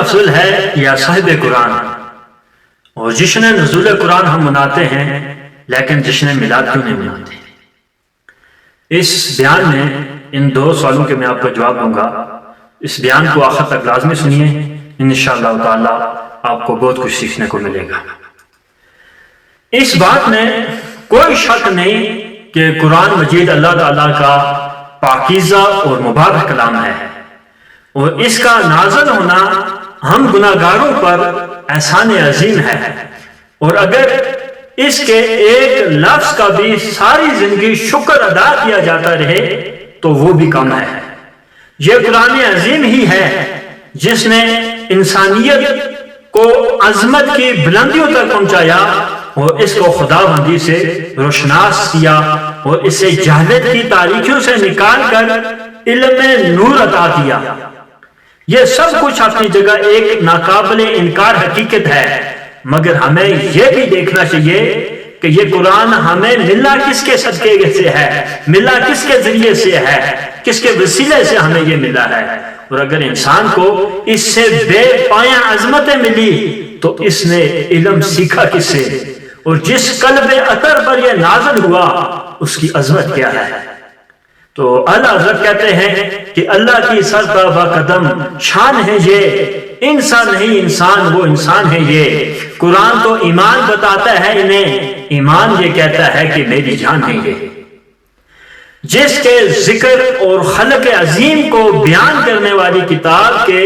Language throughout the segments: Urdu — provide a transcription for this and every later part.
افضل ہے یا صاحب قرآن؟ اور جشن نزول قرآن ہم مناتے ہیں لیکن جشن میلاد کیوں نہیں مناتے؟ اس بیان میں ان دو سوالوں کے میں آپ کو جواب دوں گا. اس بیان کو آخر تک لازمی سنیے، انشاءاللہ تعالی آپ کو بہت کچھ سیکھنے کو ملے گا. اس بات میں کوئی شک نہیں کہ قرآن مجید اللہ تعالیٰ کا پاکیزہ اور مبارک کلام ہے، اور اس کا نازل ہونا ہم گناہگاروں پر احسان عظیم ہے. اور اگر اس کے ایک لفظ کا بھی ساری زندگی شکر ادا کیا جاتا رہے تو وہ بھی کم ہے. یہ قرآن عظیم ہی ہے جس نے انسانیت کو عظمت کی بلندیوں تک پہنچایا اور اس کو خدا بندی سے روشناس کیا اور اسے جہالت کی تاریکیوں سے نکال کر علم نور عطا کیا. یہ سب کچھ اپنی جگہ ایک ناقابل انکار حقیقت ہے، مگر ہمیں یہ بھی دیکھنا چاہیے کہ یہ قرآن ہمیں ملا کس کے صدقے سے ہے، ملا کس کے ذریعے سے ہے، کس کے وسیلے سے ہمیں یہ ملا ہے. اور اگر انسان کو اس سے بے پایاں عظمتیں ملی تو اس نے علم سیکھا کس سے؟ اور جس قلب اطہر پر یہ نازل ہوا اس کی عظمت کیا ہے؟ تو اعلیٰ حضرت کہتے ہیں کہ اللہ کی سرتابہ قدم شان ہے یہ، انسان نہیں انسان وہ انسان ہے یہ. قرآن تو ایمان بتاتا ہے انہیں، ایمان یہ کہتا ہے کہ میری جان ہے یہ. جس کے ذکر اور خلق عظیم کو بیان کرنے والی کتاب کے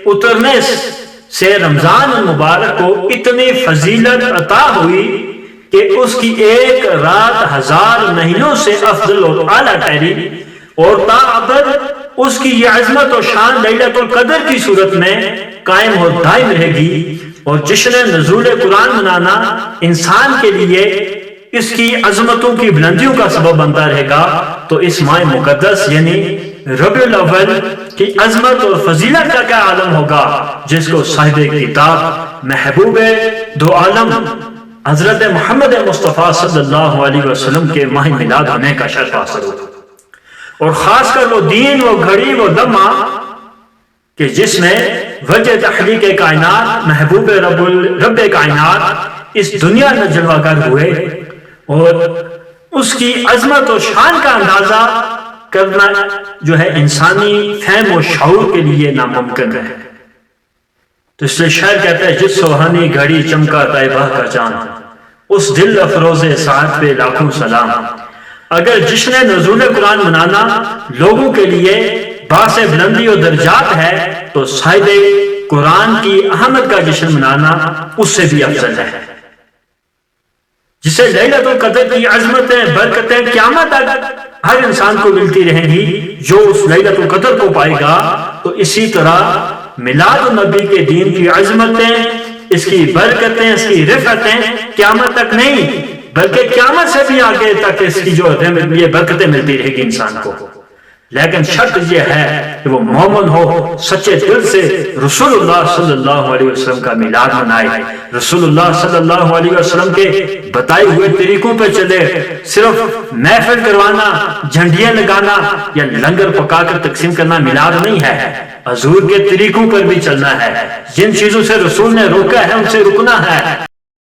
اترنے سے رمضان المبارک کو اتنی فضیلت عطا ہوئی کہ اس کی ایک رات 1000 مہینوں سے افضل اور اعلیٰ ٹھہری، اور تاابد اس کی یہ عظمت و شان لیلۃ القدر کی صورت میں قائم اور دائم رہے گی. اور جشن نزول قرآن منانا انسان کے لیے اس کی عظمتوں کی بلندیوں کا سبب بنتا رہے گا. تو اس ماہ مقدس یعنی ربیع الاول کی عظمت اور فضیلت کا کیا عالم ہوگا جس کو صاحب کتاب محبوب دو عالم حضرت محمد مصطفیٰ صلی اللہ علیہ وسلم کے ماہ میلاد ہونے کا شرف حاصل ہوگا. اور خاص کر وہ دین، وہ گھڑی، وہ لمحہ کہ جس میں وجہ تخلیق کائنات محبوب رب کائنات اس دنیا میں جلوہ گر ہوئے، اور اس کی عظمت و شان کا اندازہ کرنا جو ہے انسانی فہم و شعور کے لیے ناممکن ہے. تو اس لیے شاعر کہتا ہے جس سوہانی گھڑی چمکا طیبہ کا چاند، اس دل افروز ساعت پہ لاکھوں سلام. اگر جشن نزول قرآن منانا لوگوں کے لیے باعث بلندی و درجات ہے تو صاحب قرآن کی احمد کا جشن منانا اس سے بھی افضل ہے، جسے لیلۃ القدر کی عظمتیں برکتیں قیامت تک ہر انسان کو ملتی رہیں گی. جو اس لیلۃ القدر کو پائے گا تو اسی طرح میلاد النبی کے دین کی عظمتیں، اس کی برکتیں، اس کی رفعتیں قیامت تک نہیں بلکہ قیامت سے بھی آگے تک اس کی جو یہ برکتیں ملتی رہے گی انسان کو. لیکن شرط یہ ہے کہ وہ مومن ہو، سچے دل سے رسول اللہ صلی اللہ علیہ وسلم کا میلاد منائے، رسول اللہ صلی اللہ علیہ وسلم کے بتائے ہوئے طریقوں پہ چلے. صرف محفل کروانا، جھنڈیاں لگانا یا لنگر پکا کر تقسیم کرنا میلاد نہیں ہے. حضور کے طریقوں پر بھی چلنا ہے، جن چیزوں سے رسول نے روکا ہے ان سے رکنا ہے.